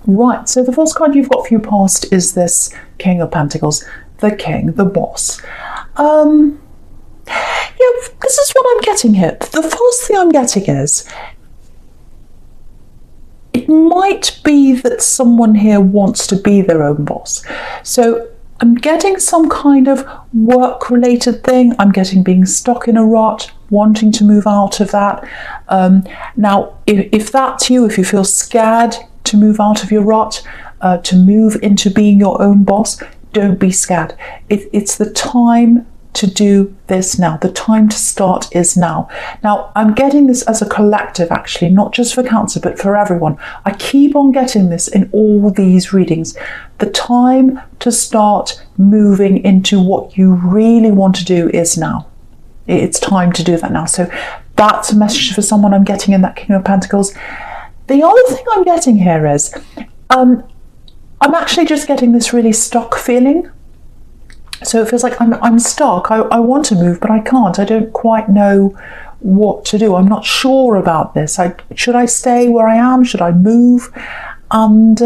Right, so the first card you've got for your past is this King of Pentacles, the king, the boss. Yeah, this is what I'm getting here. The first thing I'm getting is, it might be that someone here wants to be their own boss. So I'm getting some kind of work-related thing. I'm getting being stuck in a rut, wanting to move out of that. Now, if that's you, if you feel scared to move out of your rut, to move into being your own boss, don't be scared. It's the time to do this now. The time to start is now. Now, I'm getting this as a collective, actually, not just for Cancer, but for everyone. I keep on getting this in all these readings. The time to start moving into what you really want to do is now. It's time to do that now. So that's a message for someone I'm getting in that King of Pentacles. The other thing I'm getting here is, I'm actually just getting this really stuck feeling. So it feels like I'm stuck. I want to move, but I can't. I don't quite know what to do. I'm not sure about this. Should I stay where I am? Should I move? And,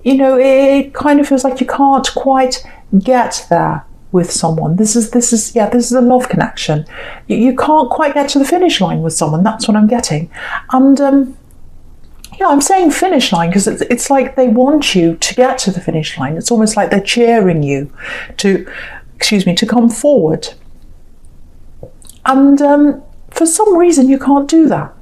you know, it kind of feels like you can't quite get there with someone. This is a love connection. You can't quite get to the finish line with someone. That's what I'm getting. And, yeah, I'm saying finish line because it's like they want you to get to the finish line. It's almost like they're cheering you to come forward. And for some reason, you can't do that.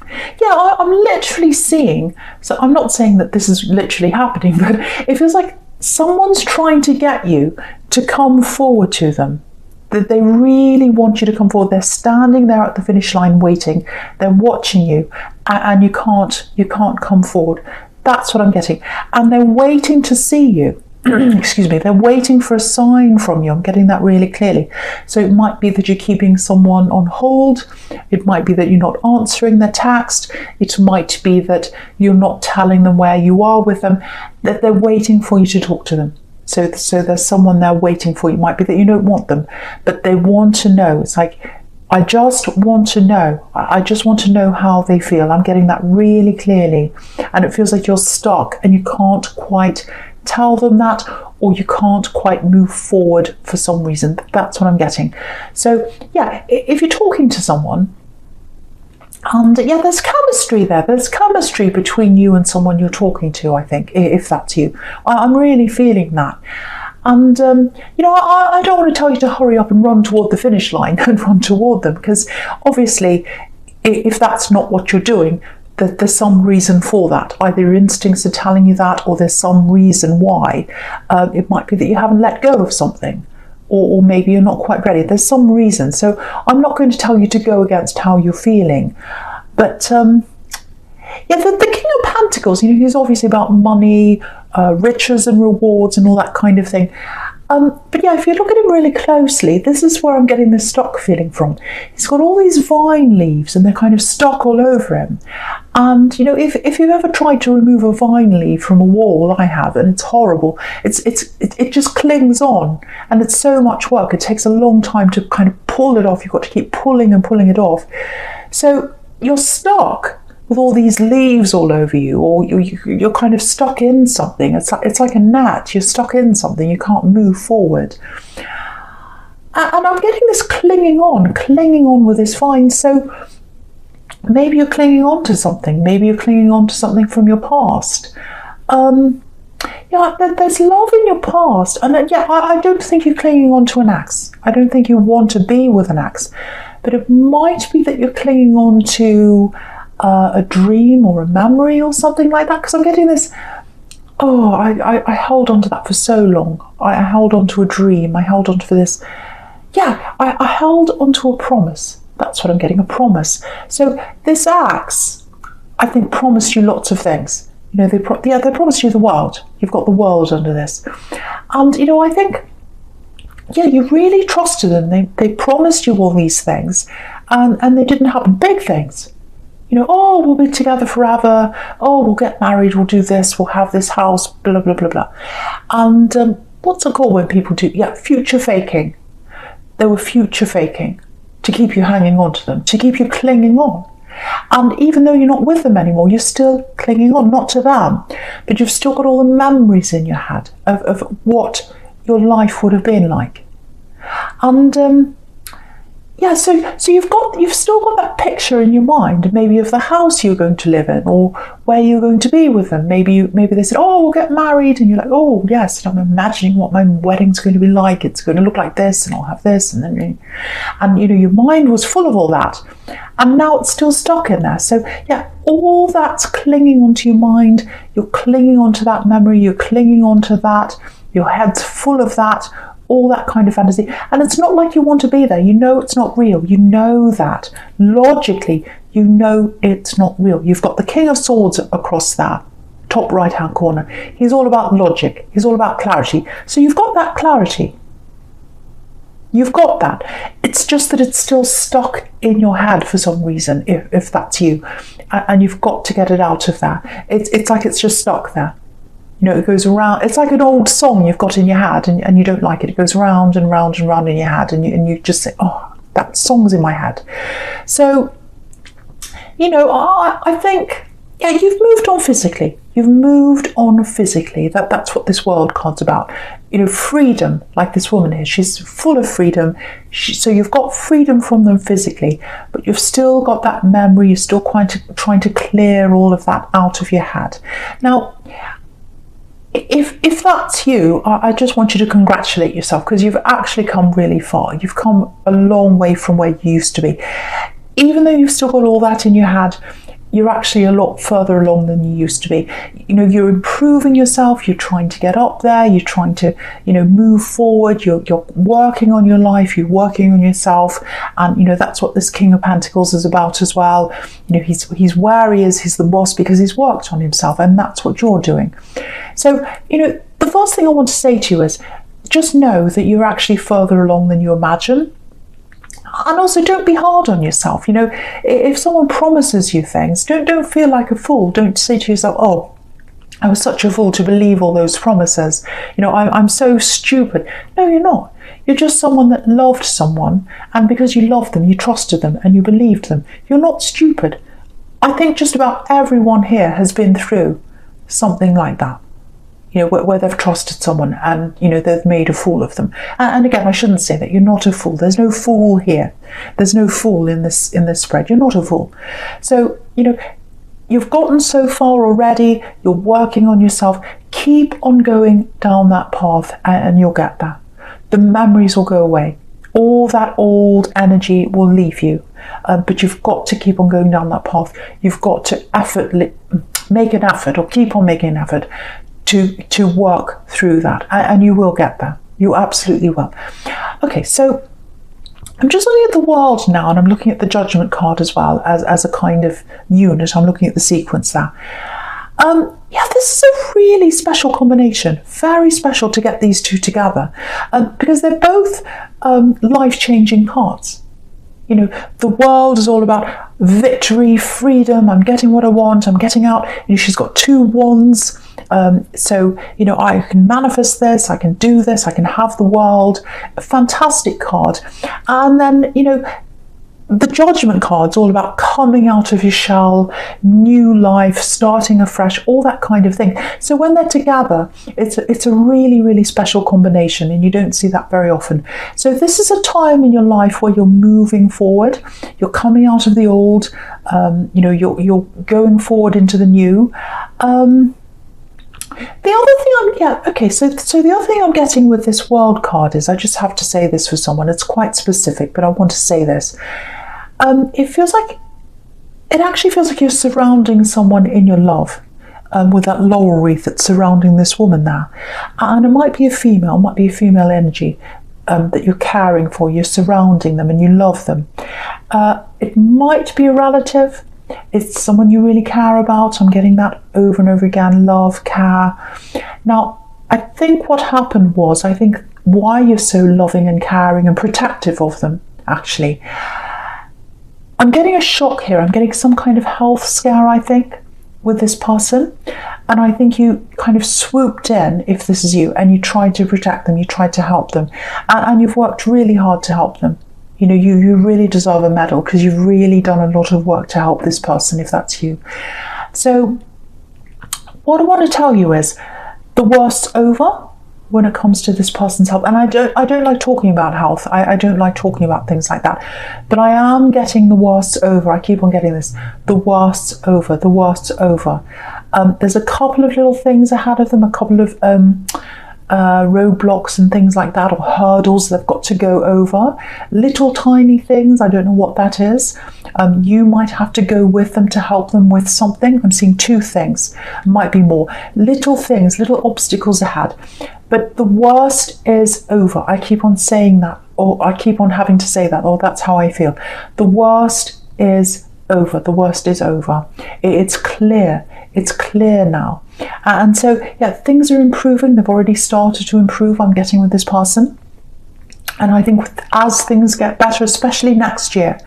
Yeah, I'm literally seeing, so I'm not saying that this is literally happening, but it feels like someone's trying to get you to come forward to them. That they really want you to come forward. They're standing there at the finish line waiting. They're watching you, and you can't come forward. That's what I'm getting. And they're waiting to see you. Excuse me. They're waiting for a sign from you. I'm getting that really clearly. So it might be that you're keeping someone on hold. It might be that you're not answering their text. It might be that you're not telling them where you are with them. That they're waiting for you to talk to them. So there's someone there waiting for you. It might be that you don't want them, but they want to know. It's like, I just want to know. I just want to know how they feel. I'm getting that really clearly. And it feels like you're stuck and you can't quite tell them that, or you can't quite move forward for some reason. That's what I'm getting. So yeah, if you're talking to someone, and yeah, there's chemistry there. There's chemistry between you and someone you're talking to, I think, if that's you. I'm really feeling that. And, you know, I don't want to tell you to hurry up and run toward the finish line and run toward them, because obviously, if that's not what you're doing, there's some reason for that. Either your instincts are telling you that, or there's some reason why. It might be that you haven't let go of something. Or maybe you're not quite ready. There's some reason. So I'm not going to tell you to go against how you're feeling. But yeah, the King of Pentacles, you know, he's obviously about money, riches and rewards and all that kind of thing. But yeah, if you look at him really closely, this is where I'm getting this stuck feeling from. He's got all these vine leaves and they're kind of stuck all over him. And, you know, if you've ever tried to remove a vine leaf from a wall, I have, and it's horrible. It just clings on, and it's so much work. It takes a long time to kind of pull it off. You've got to keep pulling and pulling it off. So you're stuck with all these leaves all over you, or you're kind of stuck in something. It's like a gnat. You're stuck in something. You can't move forward. And I'm getting this clinging on with this vine. So maybe you're clinging on to something. Maybe you're clinging on to something from your past. Yeah, there's love in your past. And yeah, I don't think you're clinging on to an ex. I don't think you want to be with an ex. But it might be that you're clinging on to a dream or a memory or something like that, because I'm getting this, oh, I held on to that for so long. I held on to a dream. I held on to this. Yeah, I held on to a promise. That's what I'm getting, a promise. So this ex, I think, promised you lots of things. You know, they promised you the world. You've got the world under this. And, you know, I think, yeah, you really trusted them. They promised you all these things, and they didn't happen. Big things. You know, oh, we'll be together forever. Oh, we'll get married. We'll do this. We'll have this house, blah, blah, blah, blah. And what's it called when people do? Yeah, future faking. They were future faking to keep you hanging on to them, to keep you clinging on. And even though you're not with them anymore, you're still clinging on, not to them, but you've still got all the memories in your head of what your life would have been like. And so you've still got that picture in your mind, maybe of the house you're going to live in, or where you're going to be with them. Maybe they said, "Oh, we'll get married," and you're like, "Oh, yes." And I'm imagining what my wedding's going to be like. It's going to look like this, and I'll have this, and then, your mind was full of all that, and now it's still stuck in there. So yeah, all that's clinging onto your mind. You're clinging onto that memory. You're clinging onto that. Your head's full of that. All that kind of fantasy. And it's not like you want to be there. You know it's not real. You know that. Logically, you know it's not real. You've got the King of Swords across that top right-hand corner. He's all about logic. He's all about clarity. So you've got that clarity. You've got that. It's just that it's still stuck in your head for some reason, if that's you. And you've got to get it out of there. It's like it's just stuck there. It goes around. It's like an old song you've got in your head and you don't like it. It goes round and round and round in your head, and you just say, "Oh, that song's in my head." So, I think, you've moved on physically. You've moved on physically. That's what this world card's about. Freedom, like this woman is. She's full of freedom. So you've got freedom from them physically, but you've still got that memory. You're still trying to clear all of that out of your head. Now, if that's you, I just want you to congratulate yourself, because you've actually come really far. You've come a long way from where you used to be. Even though you've still got all that in your head, you're actually a lot further along than you used to be. You're improving yourself. You're trying to get up there. You're trying to, move forward. You're working on your life. You're working on yourself. And, that's what this King of Pentacles is about as well. He's where he is. He's the boss because he's worked on himself. And that's what you're doing. So, the first thing I want to say to you is just know that you're actually further along than you imagine. And also, don't be hard on yourself. If someone promises you things, don't feel like a fool. Don't say to yourself, "Oh, I was such a fool to believe all those promises. I'm so stupid." No, you're not. You're just someone that loved someone, and because you loved them, you trusted them and you believed them. You're not stupid. I think just about everyone here has been through something like that. Where they've trusted someone and, they've made a fool of them. And again, I shouldn't say that. You're not a fool. There's no fool here. There's no fool in this spread. You're not a fool. So, you've gotten so far already. You're working on yourself. Keep on going down that path and you'll get there. The memories will go away. All that old energy will leave you. But you've got to keep on going down that path. You've got to make an effort, or keep on making an effort to work through that, and you will get there. You absolutely will. Okay, so I'm just looking at the world now, and I'm looking at the Judgment card as well as a kind of unit. I'm looking at the sequence there. This is a really special combination. Very special to get these two together, because they're both life-changing cards. The world is all about victory, freedom. I'm getting what I want. I'm getting out. She's got two wands. So, I can manifest this. I can do this. I can have the world. A fantastic card. And then, the Judgment card's all about coming out of your shell, new life, starting afresh, all that kind of thing. So when they're together, it's a really, really special combination, and you don't see that very often. So this is a time in your life where you're moving forward, you're coming out of the old, you're going forward into the new. The other thing so the other thing I'm getting with this World card is, I just have to say this for someone. It's quite specific, but I want to say this. It actually feels like you're surrounding someone in your love, with that laurel wreath that's surrounding this woman now. And it might be a female energy that you're caring for. You're surrounding them and you love them. It might be a relative. It's someone you really care about. I'm getting that over and over again. Love, care. Now, I think what happened was, why you're so loving and caring and protective of them, actually, I'm getting a shock here. I'm getting some kind of health scare, I think, with this person. And I think you kind of swooped in, if this is you, and you tried to protect them, you tried to help them. And you've worked really hard to help them. You know, you really deserve a medal because you've really done a lot of work to help this person, if that's you. So what I want to tell you is the worst's over when it comes to this person's health. And I don't like talking about health. I don't like talking about things like that. But I am getting the worst over. I keep on getting this. The worst's over. The worst's over. There's a couple of little things ahead of them, a couple of roadblocks and things like that, or hurdles they've got to go over. Little tiny things, I don't know what that is. You might have to go with them to help them with something. I'm seeing 2 things, might be more. Little things, little obstacles ahead. But the worst is over. I keep on saying that, or I keep on having to say that, or that's how I feel. The worst is over. The worst is over. It's clear. It's clear now. And so, yeah, things are improving. They've already started to improve, I'm getting with this person. And I think as things get better, especially next year,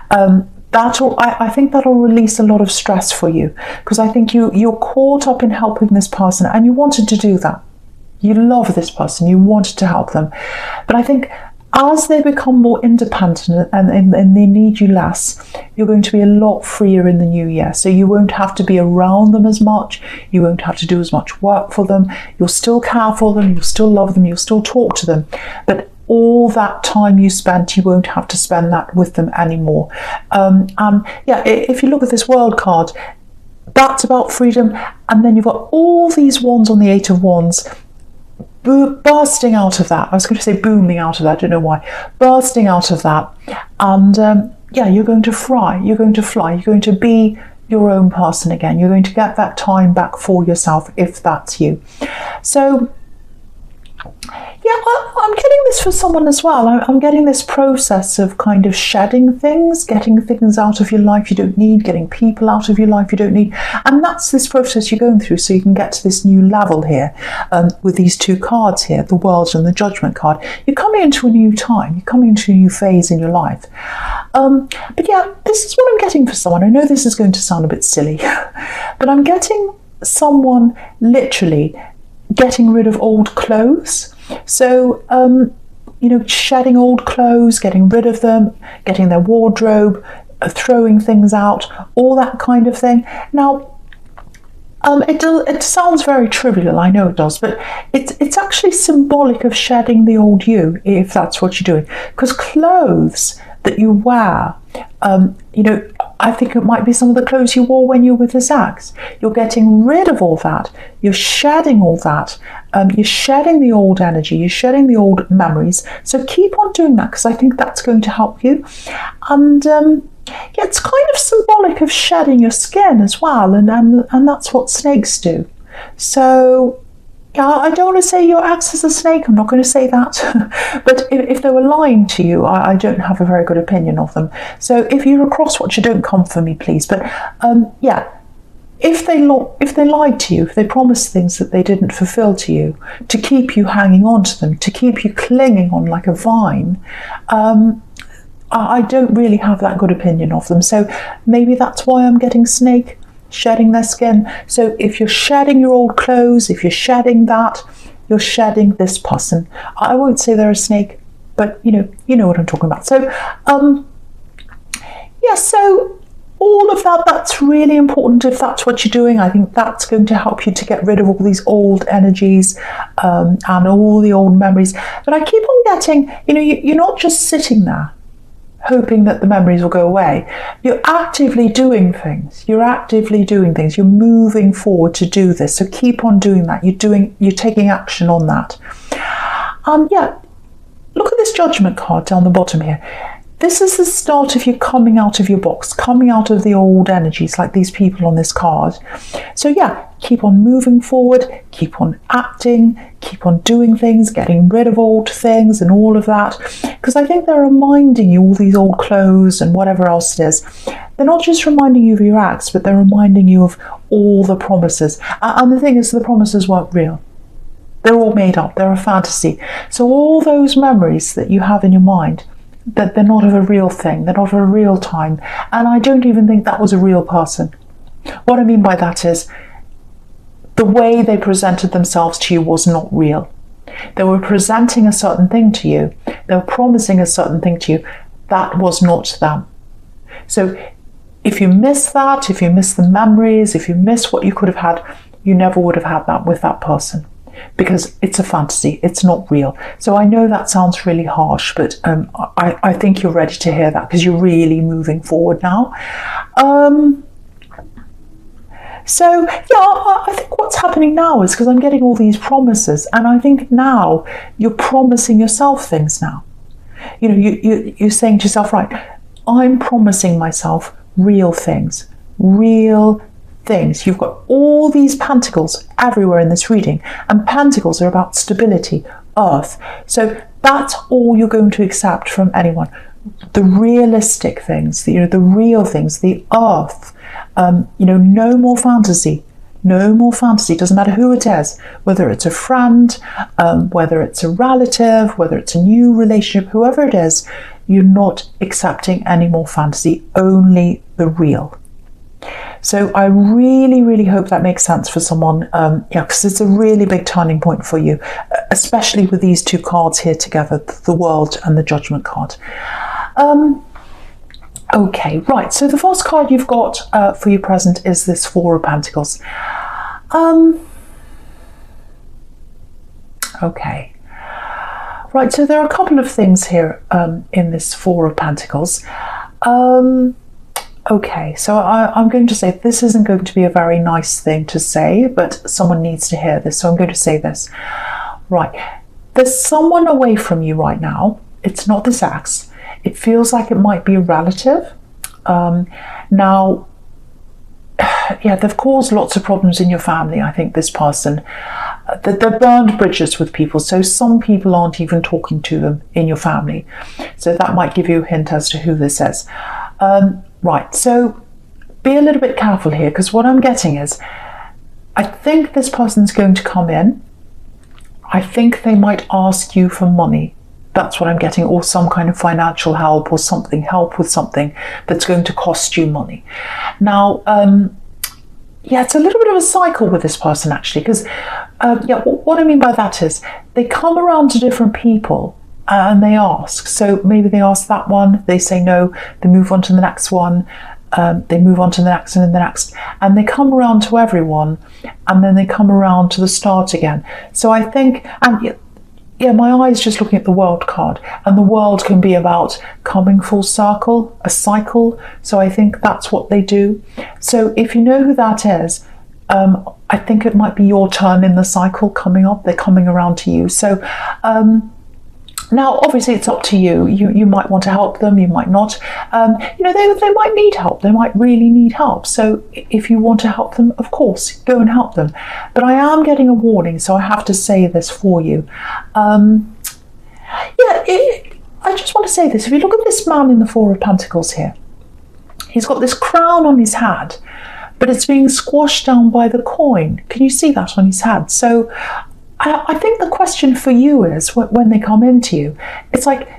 I think that'll release a lot of stress for you, because I think you're caught up in helping this person and you wanted to do that. You love this person, you wanted to help them. But I think as they become more independent and they need you less, you're going to be a lot freer in the new year. So you won't have to be around them as much. You won't have to do as much work for them. You'll still care for them. You'll still love them. You'll still talk to them. But all that time you spent, you won't have to spend that with them anymore. If you look at this World card, that's about freedom. And then you've got all these wands on the 8 of Wands, bursting out of that. I was going to say booming out of that, I don't know why. Bursting out of that. And you're going to fly. You're going to fly. You're going to be your own person again. You're going to get that time back for yourself if that's you. So, yeah, I'm getting this for someone as well. I'm getting this process of kind of shedding things, getting things out of your life you don't need, getting people out of your life you don't need. And that's this process you're going through so you can get to this new level here with these 2 cards here, the World and the Judgment card. You're coming into a new time. You're coming into a new phase in your life. But yeah, this is what I'm getting for someone. I know this is going to sound a bit silly, but I'm getting someone literally getting rid of old clothes. So, shedding old clothes, getting rid of them, getting their wardrobe, throwing things out, all that kind of thing. Now, it sounds very trivial, I know it does, but it's actually symbolic of shedding the old you, if that's what you're doing. Because clothes that you wear, I think it might be some of the clothes you wore when you were with this ex. You're getting rid of all that. You're shedding all that. You're shedding the old energy. You're shedding the old memories. So keep on doing that, because I think that's going to help you. And it's kind of symbolic of shedding your skin as well. And that's what snakes do. So I don't want to say your ex is a snake. I'm not going to say that. But if they were lying to you, I don't have a very good opinion of them. So if you're a crosswatcher, don't come for me, please. But if they lied to you, if they promised things that they didn't fulfill to you, to keep you hanging on to them, to keep you clinging on like a vine, I don't really have that good opinion of them. So maybe that's why I'm getting snake, shedding their skin. So if you're shedding your old clothes, if you're shedding that, you're shedding this person. I won't say they're a snake, but you know what I'm talking about. So so all of that's really important if that's what you're doing. I think that's going to help you to get rid of all these old energies and all the old memories. But I keep on getting, you're not just sitting there hoping that the memories will go away. You're actively doing things. You're moving forward to do this. So keep on doing that. You're taking action on that. Look at this Judgment card down the bottom here. This is the start of you coming out of your box, coming out of the old energies like these people on this card. So keep on moving forward, keep on acting, keep on doing things, getting rid of old things and all of that. Because I think they're reminding you all these old clothes and whatever else it is. They're not just reminding you of your acts, but they're reminding you of all the promises. And the thing is, the promises weren't real. They're all made up. They're a fantasy. So all those memories that you have in your mind, that they're not of a real thing, they're not of a real time. And I don't even think that was a real person. What I mean by that is the way they presented themselves to you was not real. They were presenting a certain thing to you. They were promising a certain thing to you, that was not them. So if you miss that, if you miss the memories, if you miss what you could have had, you never would have had that with that person, because it's a fantasy, it's not real. So I know that sounds really harsh, but I think you're ready to hear that because you're really moving forward now. So yeah, I think what's happening now is because I'm getting all these promises, and I think now you're promising yourself things now. You know, you're saying to yourself, right, I'm promising myself real things, real things. You've got all these pentacles everywhere in this reading, and pentacles are about stability, earth. So that's all you're going to accept from anyone. The realistic things, the real things, the earth. No more fantasy. No more fantasy. Doesn't matter who it is, whether it's a friend, whether it's a relative, whether it's a new relationship, whoever it is, you're not accepting any more fantasy, only the real. So I really, really hope that makes sense for someone, because it's a really big turning point for you, especially with these two cards here together, the World and the Judgment card. Okay, right, so the first card you've got for your present is this Four of Pentacles. Okay, right, so there are a couple of things here in this Four of Pentacles. Okay, so I'm going to say this isn't going to be a very nice thing to say, but someone needs to hear this, so I'm going to say this. Right, there's someone away from you right now. It's not this ex. It feels like it might be a relative. Now, yeah, they've caused lots of problems in your family, I think, this person. They've burned bridges with people, so some people aren't even talking to them in your family. So that might give you a hint as to who this is. Right, so be a little bit careful here, because what I'm getting is, I think this person's going to come in. I think they might ask you for money. That's what I'm getting, or some kind of financial help or something, help with something that's going to cost you money. Now, yeah, it's a little bit of a cycle with this person, actually, because yeah, what I mean by that is they come around to different people and they ask. So maybe they ask that one, they say no, they move on to the next one, they move on to the next and the next, and they come around to everyone, and then they come around to the start again. So I think, and yeah, my eye's just looking at the World card, and the World can be about coming full circle, a cycle. So I think that's what they do. So if you know who that is, I think it might be your turn in the cycle coming up. They're coming around to you. So now, obviously, it's up to you. You might want to help them, you might not. They might need help. They might really need help. So if you want to help them, of course, go and help them. But I am getting a warning, so I have to say this for you. I just want to say this. If you look at this man in the Four of Pentacles here, he's got this crown on his head, but it's being squashed down by the coin. Can you see that on his head? So I think the question for you is, when they come into you, it's like,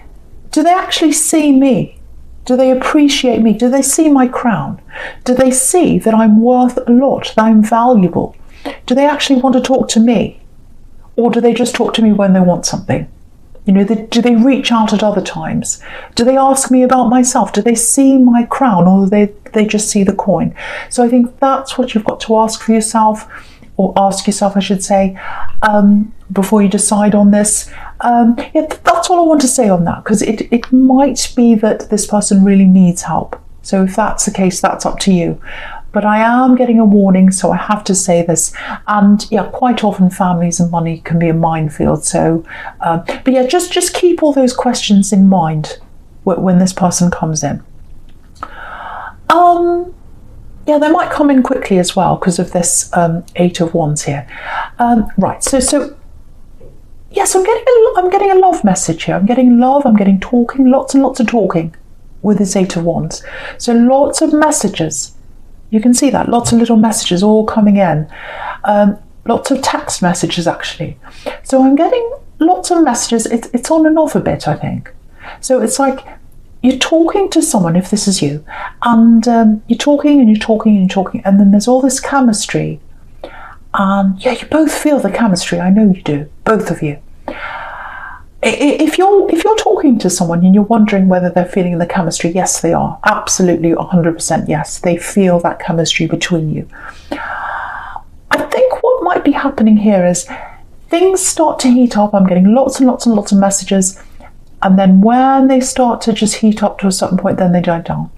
do they actually see me? Do they appreciate me? Do they see my crown? Do they see that I'm worth a lot, that I'm valuable? Do they actually want to talk to me? Or do they just talk to me when they want something? Do they reach out at other times? Do they ask me about myself? Do they see my crown, or do they just see the coin? So I think that's what you've got to ask for yourself, or ask yourself, I should say, before you decide on this. Yeah, that's all I want to say on that, because it might be that this person really needs help. So if that's the case, that's up to you. But I am getting a warning, so I have to say this. And yeah, quite often families and money can be a minefield. So, but yeah, just keep all those questions in mind when this person comes in. Yeah, they might come in quickly as well because of this Eight of Wands here. Right, so yes, I'm getting a love message here. I'm getting love, I'm getting talking, lots and lots of talking with this Eight of Wands. So lots of messages. You can see that, lots of little messages all coming in. Lots of text messages, actually. So I'm getting lots of messages. It's on and off a bit, I think. So it's like, you're talking to someone, if this is you, and you're talking and you're talking and you're talking, and then there's all this chemistry. And yeah, you both feel the chemistry. I know you do, both of you. If you're talking to someone and you're wondering whether they're feeling the chemistry, yes, they are. Absolutely, 100% yes. They feel that chemistry between you. I think what might be happening here is things start to heat up. I'm getting lots and lots and lots of messages. And then when they start to just heat up to a certain point, then they die down.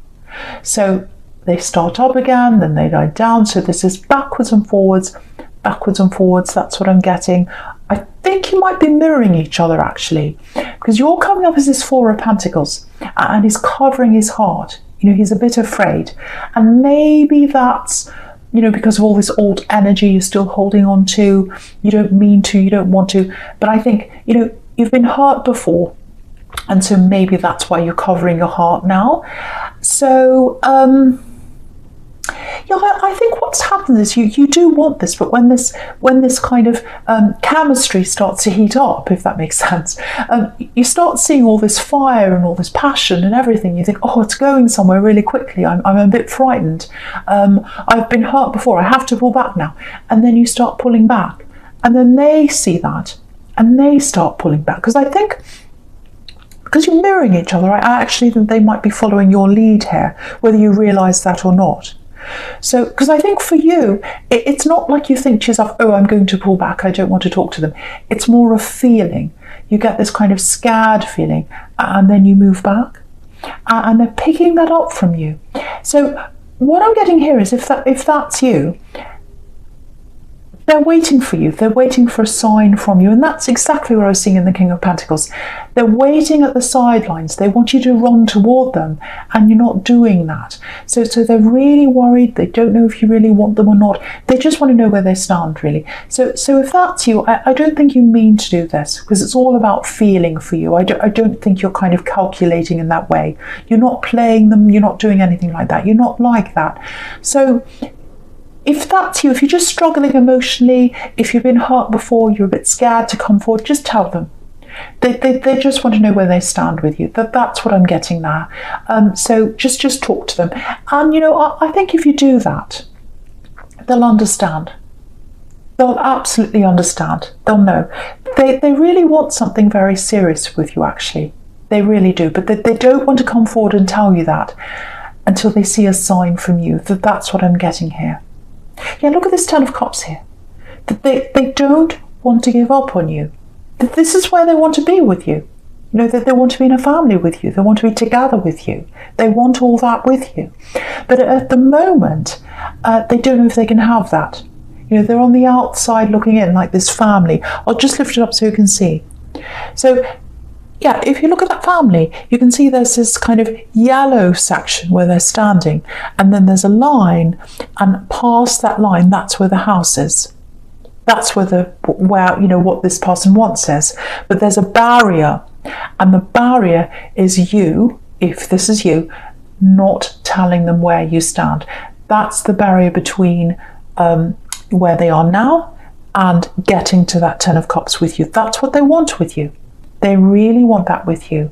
So they start up again, then they die down. So this is backwards and forwards. That's what I'm getting. I think you might be mirroring each other actually, because you're coming up as this Four of Pentacles and he's covering his heart. He's a bit afraid. And maybe that's, because of all this old energy you're still holding on to. You don't mean to, you don't want to. But I think, you've been hurt before. And so maybe that's why you're covering your heart now. So, I think what's happened is you do want this, but when this kind of chemistry starts to heat up, if that makes sense, you start seeing all this fire and all this passion and everything. You think, oh, it's going somewhere really quickly. I'm a bit frightened. I've been hurt before. I have to pull back now. And then you start pulling back. And then they see that and they start pulling back. Because I think, because you're mirroring each other, I actually think they might be following your lead here, whether you realise that or not. So, because I think for you, it's not like you think to yourself, oh, I'm going to pull back, I don't want to talk to them. It's more a feeling. You get this kind of scared feeling, and then you move back, and they're picking that up from you. So what I'm getting here is if that's you, they're waiting for you. They're waiting for a sign from you. And that's exactly what I was seeing in the King of Pentacles. They're waiting at the sidelines. They want you to run toward them, and you're not doing that. So they're really worried. They don't know if you really want them or not. They just want to know where they stand, really. So if that's you, I don't think you mean to do this, because it's all about feeling for you. I don't think you're kind of calculating in that way. You're not playing them. You're not doing anything like that. You're not like that. So if that's you, if you're just struggling emotionally, if you've been hurt before, you're a bit scared to come forward, just tell them. They just want to know where they stand with you. That's what I'm getting there. So just talk to them. And, I think if you do that, they'll understand. They'll absolutely understand. They'll know. They really want something very serious with you, actually. They really do. But they don't want to come forward and tell you that until they see a sign from you. That's what I'm getting here. Yeah, look at this Ten of Cups here. They don't want to give up on you. This is where they want to be with you. That they want to be in a family with you. They want to be together with you. They want all that with you. But at the moment, they don't know if they can have that. They're on the outside looking in like this family. I'll just lift it up so you can see. So, yeah, if you look at that family, you can see there's this kind of yellow section where they're standing, and then there's a line, and past that line, that's where the house is. That's where what this person wants is. But there's a barrier, and the barrier is you, if this is you, not telling them where you stand. That's the barrier between where they are now and getting to that Ten of Cups with you. That's what they want with you. They really want that with you.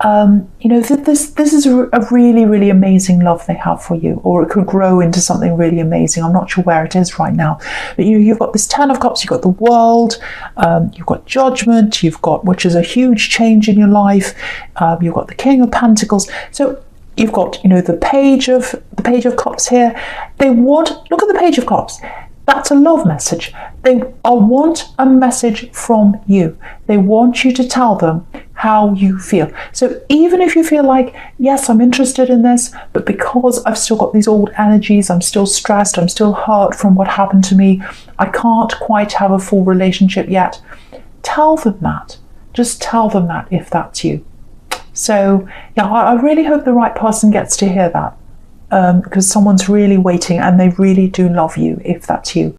This is a really, really amazing love they have for you, or it could grow into something really amazing. I'm not sure where it is right now. But you've got this Ten of Cups, you've got the World, you've got Judgment, which is a huge change in your life. You've got the King of Pentacles. So you've got, the Page of Cups here. Look at the Page of Cups. That's a love message. They want a message from you. They want you to tell them how you feel. So even if you feel like, yes, I'm interested in this, but because I've still got these old energies, I'm still stressed, I'm still hurt from what happened to me, I can't quite have a full relationship yet. Tell them that. Just tell them that if that's you. So yeah, I really hope the right person gets to hear that. Because someone's really waiting and they really do love you if that's you.